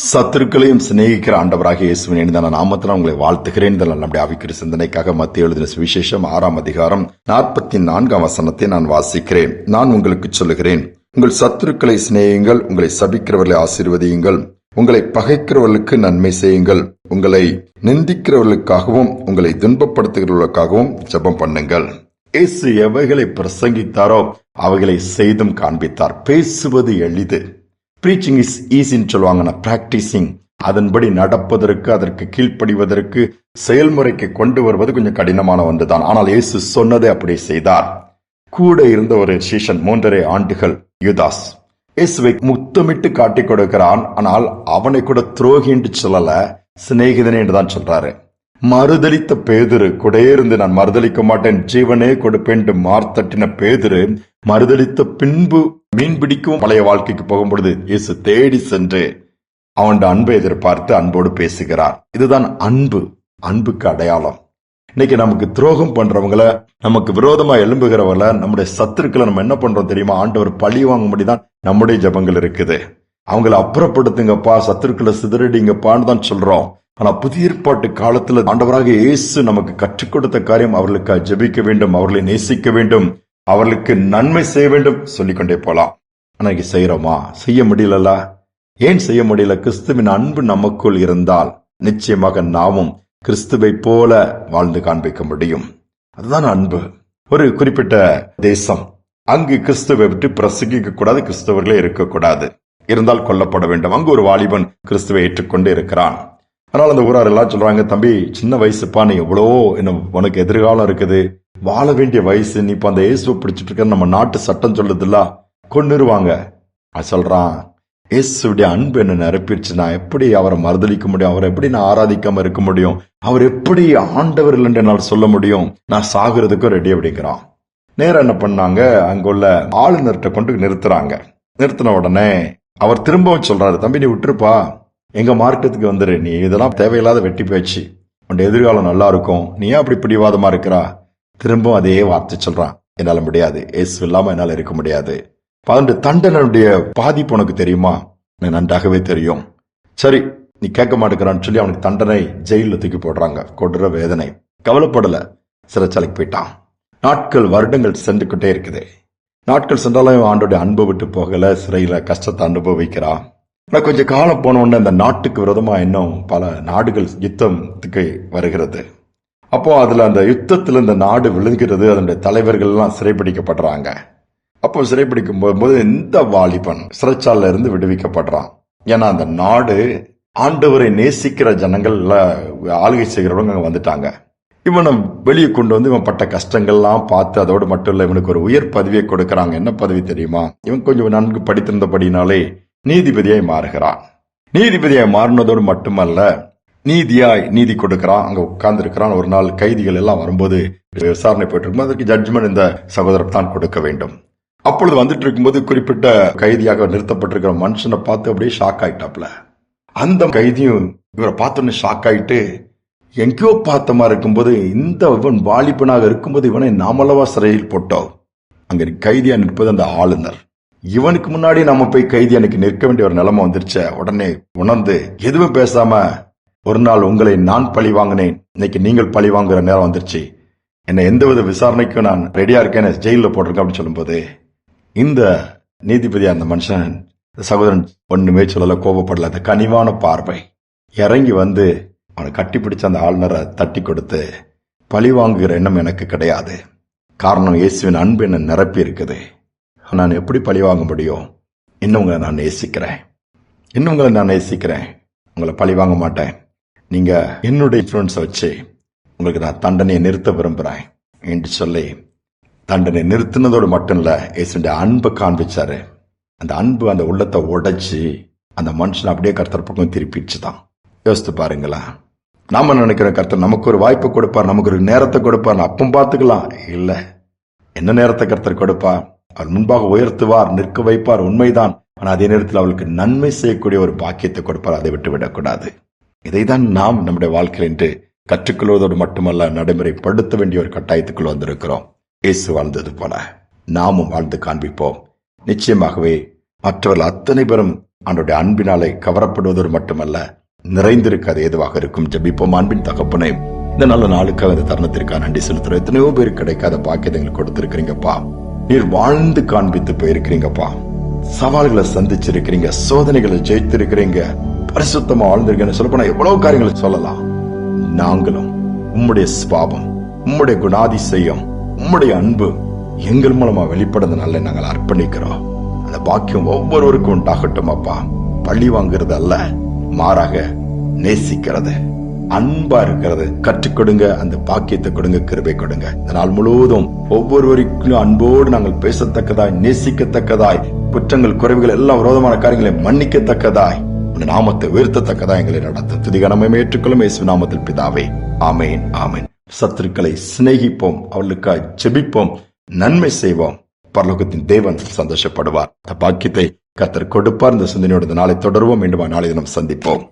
சத்துருக்களையும் சிநேகிக்கிற ஆண்டவராக இயேசுவின் இனிதான நாமத்தில் உங்களை வாழ்த்துகிறேன். நம்முடைய ஆவிக்குரிய சிந்தனைக்காக மத்திய எழுதின சுவிசேஷம் 6ஆம் அதிகாரம் 44ஆம் வசனத்தை நான் வாசிக்கிறேன். நான் உங்களுக்கு சொல்லுகிறேன், உங்கள் சத்துருக்களை சிநேகியுங்கள், உங்களை சபிக்கிறவர்களை ஆசீர்வதியுங்கள், உங்களை பகைக்கிறவர்களுக்கு நன்மை செய்யுங்கள், உங்களை நிந்திக்கிறவர்களுக்காகவும் உங்களை துன்பப்படுத்துகிறவர்களுக்காகவும் ஜெபம் பண்ணுங்கள். இயேசு எவைகளை பிரசங்கித்தாரோ அவைகளை செய்தும் காண்பித்தார். பேசுவது எளிது, பிரீச்சிங் இஸ் ஈஸின்னு சொல்லுவாங்க. பிராக்டிசிங், அதன்படி நடப்பதற்கு, அதற்கு கீழ்ப்படிவதற்கு, செயல்முறைக்கு கொண்டு வருவது கொஞ்சம் கடினமான ஒன்றுதான். ஆனால் இயேசு சொன்னதை அப்படி செய்தார். கூட இருந்த ஒரு சீஷன் 3.5 ஆண்டுகள் யூதாஸ் இயேசுவை முத்தமிட்டு காட்டிக் கொடுக்கிறான். ஆனால் அவனை கூட துரோகி என்று சொல்லல, சிநேகிதனே என்றுதான் சொல்றாரு. மறுதலித்த பேதுரு, கூட இருந்து நான் மறுதலிக்க மாட்டேன், ஜீவனே கொடுப்பேன் மார்த்தட்டின பேதுரு மறுதலித்த பின்பு மீன் பிடிக்கும் பழைய வாழ்க்கைக்கு போகும்பொழுது இயேசு தேடி சென்று அவன் அன்பை எதிர்பார்த்து அன்போடு பேசுகிறார். இதுதான் அன்பு, அன்புக்கு அடையாளம். இன்னைக்கு நமக்கு துரோகம் பண்றவங்கள, நமக்கு விரோதமா எழும்புகிறவங்கள, நம்முடைய சத்துருக்களை நம்ம என்ன பண்றோம் தெரியுமா? ஆண்டவர் பழி வாங்கும்படிதான் நம்முடைய ஜெபங்கள் இருக்குது. அவங்களை அப்புறப்படுத்துங்கப்பா, சத்துருக்களை சிதறடிங்கப்பான்னு தான் சொல்றோம். ஆனா புதிய ஏற்பாட்டு காலத்துல ஆண்டவராக இயேசு நமக்கு கற்றுக் கொடுத்த காரியம், அவர்களுக்கு ஜெபிக்க வேண்டும், அவர்களை நேசிக்க வேண்டும், அவர்களுக்கு நன்மை செய்ய வேண்டும், சொல்லிக்கொண்டே போலாம். ஆனா செய்யறோமா? செய்ய முடியல. ஏன் செய்ய முடியல? கிறிஸ்துவின் அன்பு நமக்குள் இருந்தால் நிச்சயமாக நாமும் கிறிஸ்துவை போல வாழ்ந்து காண்பிக்க முடியும். அதுதான் அன்பு. ஒரு குறிப்பிட்ட தேசம், அங்கு கிறிஸ்துவை விட்டு பிரசங்கிக்க கூடாது, கிறிஸ்தவர்களே இருக்கக்கூடாது, இருந்தால் கொல்லப்பட வேண்டும். அங்கு ஒரு வாலிபன் கிறிஸ்துவை ஏற்றுக்கொண்டு இருக்கிறான். அதனால அந்த ஊரார் எல்லாம் சொல்றாங்க, தம்பி சின்ன வயசுப்பா, நீ எவ்வளவோ இன்னும் உனக்கு எதிர்காலம் இருக்குது, வாழ வேண்டிய வயசு, நீ இப்ப அந்த இயேசுவை பிடிச்சிட்டு இருக்க, நம்ம நாட்டு சட்டம் சொல்லுதுல்ல, கொன்னுருவாங்க. சொல்றான், இயேசுடைய அன்பு என்ன நிரப்பிடுச்சு, நான் எப்படி அவரை மறுதலிக்க முடியும்? அவரை எப்படி நான் ஆராதிக்காம இருக்க முடியும்? அவர் எப்படி ஆண்டவர் இல்லைன்னு என்னால் சொல்ல முடியும்? நான் சாகுறதுக்கும் ரெடி அப்படிங்கிறான். நேரம் என்ன பண்ணாங்க, அங்குள்ள ஆளுநர்கிட்ட கொண்டு நிறுத்துறாங்க. நிறுத்தின உடனே அவர் திரும்பவும் சொல்றாரு, தம்பி நீ விட்டுருப்பா, எங்க மார்க்கத்துக்கு வந்துரு, நீ இதெல்லாம் தேவையில்லாத வெட்டி பேச்சு, உன் எதிர்காலம் நல்லா இருக்கும், நீ ஏன் அப்படி பிடிவாதமா இருக்கிறா? திரும்பவும் அதே வார்த்தை சொல்றான், என்னால முடியாது, இயேசு இல்லாம என்னால இருக்க முடியாது. அதனுடைய தண்டனுடைய பாதிப்பு உனக்கு தெரியுமா? எனக்கு நன்றாகவே தெரியும். சரி, நீ கேட்க மாட்டேங்கிறான்னு சொல்லி அவனுக்கு தண்டனை, ஜெயில தூக்கி போடுறாங்க. கொடுற வேதனை, கவலைப்படல, சிறைச்சாலைக்கு போயிட்டான். நாட்கள் வருடங்கள் சென்றுகிட்டே இருக்குது. நாட்கள் சென்றாலும் ஆண்டோடைய அன்பை விட்டு போகல, சிறையில கஷ்டத்தை அனுபவிக்கிறான். ஆனா கொஞ்சம் காலம் போன உடனே அந்த நாட்டுக்கு விரோதமா இன்னும் பல நாடுகள் யுத்தத்துக்கு வருகிறது. அப்போ அதுல அந்த யுத்தத்துல இந்த நாடு விழுகிறது, அதனுடைய தலைவர்கள் எல்லாம் சிறைப்பிடிக்கப்படுறாங்க. அப்போ சிறைப்பிடிக்கும் போது இந்த வாலிபன் சிறைச்சாலையில இருந்து விடுவிக்கப்படுறான். ஏன்னா அந்த நாடு ஆண்டவரை நேசிக்கிற ஜனங்கள், ஆளுகை செய்கிறவங்க அங்க வந்துட்டாங்க. இவனை வெளியே கொண்டு வந்து இவன் பட்ட கஷ்டங்கள்லாம் பார்த்து, அதோடு மட்டும் இல்ல, இவனுக்கு ஒரு உயர் பதவியை கொடுக்கறாங்க. என்ன பதவி தெரியுமா? இவன் கொஞ்சம் நன்கு படித்திருந்தபடினாலே நீதிபதியாய் மாறுகிறான். நீதிபதியாய் மாறினதோடு மட்டுமல்ல, நீதி கொடுக்கிறான். அங்க உட்கார்ந்து இருக்கிறான். ஒரு நாள் கைதிகள் எல்லாம் வரும்போது விசாரணை போயிட்டு இருக்கும், அதற்கு ஜட்ஜ்மெண்ட் இந்த சகோதரர் தான் கொடுக்க வேண்டும். அப்பொழுது வந்துட்டு இருக்கும்போது குறிப்பிட்ட கைதியாக நிறுத்தப்பட்டிருக்கிற மனுஷனை பார்த்து அப்படியே ஷாக் ஆயிட்டாப்ல. அந்த கைதியும் இவரை பார்த்தோன்னு ஷாக் ஆயிட்டு, எங்கேயோ பார்த்தமா இருக்கும்போது, இந்த இவன் வாலிபனாக இருக்கும்போது இவனை நாமளவா சிறையில் போட்டோம். அங்க கைதியா நிற்பது அந்த ஆளுநர். இவனுக்கு முன்னாடி நம்ம போய் கைதி அன்னைக்கு நிற்க வேண்டிய ஒரு நிலைமை வந்துருச்ச. உடனே உணர்ந்து எதுவும் பேசாம, ஒரு நாள் உங்களை நான் பழி வாங்கினேன், இன்னைக்கு நீங்கள் பழி வாங்குற நேரம் வந்துருச்சு, என்ன எந்தவித விசாரணைக்கும் நான் ரெடியா இருக்கேன், ஜெயில போட்டிருக்கேன் அப்படின்னு சொல்லும்போது, இந்த நீதிபதியா அந்த மனுஷன், சகோதரன் ஒண்ணுமே சொல்லல, கோபப்படல. அந்த கனிவான பார்வை இறங்கி வந்து அவனை கட்டிப்பிடிச்ச அந்த ஆளுநரை தட்டி கொடுத்து, பழி வாங்குகிற எண்ணம் எனக்கு கிடையாது, காரணம் இயேசுவின் அன்பு என்ன நிரப்பி இருக்குது, நான் எப்படி பழி வாங்க முடியும்? இன்னும் உங்களை நான் நேசிக்கிறேன், உங்களை பழி வாங்க மாட்டேன், நீங்க என்னுடைய இன்ஃப்ளூயன்ஸை வச்சு உங்களுக்கு நான் தண்டனையை நிறுத்த விரும்புறேன் என்று சொல்லி தண்டனை நிறுத்தினதோடு மட்டும் இல்ல, இயேசுடைய அன்பை காண்பிச்சாரு. அந்த அன்பு அந்த உள்ளத்தை உடைச்சு அந்த மனுஷன் அப்படியே கர்த்தர் பக்கம் திருப்பிடுச்சுதான். யோசித்து பாருங்களா. நாம நினைக்கிற கர்த்தர் நமக்கு ஒரு வாய்ப்பு கொடுப்பார், நமக்கு ஒரு நேரத்தை கொடுப்பார், அப்பம் பார்த்துக்கலாம். இல்ல, என்ன நேரத்தை கர்த்தர் கொடுப்பார்? அவர் முன்பாக உயர்த்துவார், நிற்க வைப்பார், உண்மைதான். ஆனால் அதே நேரத்தில் அவளுக்கு நன்மை செய்யக்கூடிய ஒரு பாக்கியத்தை கொடுப்பார். அதை விட்டு விடக்கூடாது. இதைதான் நாம் நம்முடைய வாழ்க்கையில் என்று கற்றுக்கொள்வதோடு மட்டுமல்ல, நடைமுறைப்படுத்த வேண்டிய ஒரு கட்டாயத்துக்குள் வந்திருக்கிறோம். இயேசு வாழ்ந்தது போல நாமும் வாழ்ந்து காண்பிப்போம். நிச்சயமாகவே மற்றவர்கள் அத்தனை பேரும் ஆண்டவருடைய அன்பினாலே கவரப்படுவதோடு மட்டுமல்ல, நிறைந்திருக்காது ஏதுவாக இருக்கும். ஜெபிப்போம். அன்பின் தகப்பனே, இந்த நல்ல நாளுக்காக இந்த தருணத்திற்காக நன்றி செலுத்துறோம். எத்தனையோ பேர் கிடைக்காத பாக்கியத்தை எங்களுக்கு கொடுத்திருக்கிறீங்கப்பா. நீர் வாழ்ந்து காண்பித்து போயிருக்கிறீங்கப்பா. சவால்களை சந்திச்சிருக்கிறீங்க, சோதனைகளை ஜெயித்திருக்கிறீங்க, பரிசுத்தமா வாழ்ந்திருக்கேன்னு சொல்லப்போனா எவ்வளவு காரியங்களை சொல்லலாம். நாங்களும் உம்முடைய சுபாவம், உம்முடைய குணாதிசயம், உம்முடைய அன்பு எங்கள் மூலமா வெளிப்படுறதுனால நாங்கள் அர்ப்பணிக்கிறோம். அந்த பாக்கியம் ஒவ்வொருவருக்கும் உண்டாகட்டும் அப்பா. பழி வாங்குறது அல்ல, மாறாக நேசிக்கிறது, அன்பா இருக்கிறது கற்றுக் கொடுங்க. அந்த பாக்கியத்தை கொடுங்க, கிருபை கொடுங்க. இந்த நாள் முழுவதும் ஒவ்வொருவருக்கும் அன்போடு நாங்கள் பேசத்தக்கதாய், நேசிக்கத்தக்கதாய், குற்றங்கள் குறைவுகள் எல்லாம் விரோதமான காரியங்களை மன்னிக்கத்தக்கதாய், நாமத்தை உயர்த்தத்தக்கதாய் எங்களை நடத்தும். துதிகனமே ஏற்றுக்கொள்ளும் இயேசு நாமத்தில் பிதாவே, ஆமேன், ஆமேன். சத்துருக்களை சிநேகிப்போம், அவர்களுக்காய் ஜெபிப்போம், நன்மை செய்வோம். பரலோகத்தின் தேவன் சந்தோஷப்படுவார். அந்த பாக்கியத்தை கர்த்தர் கொடுப்பார். இந்த சிந்தனையோட நாளை தொடருவோம். மீண்டும் நாளை தினம் சந்திப்போம்.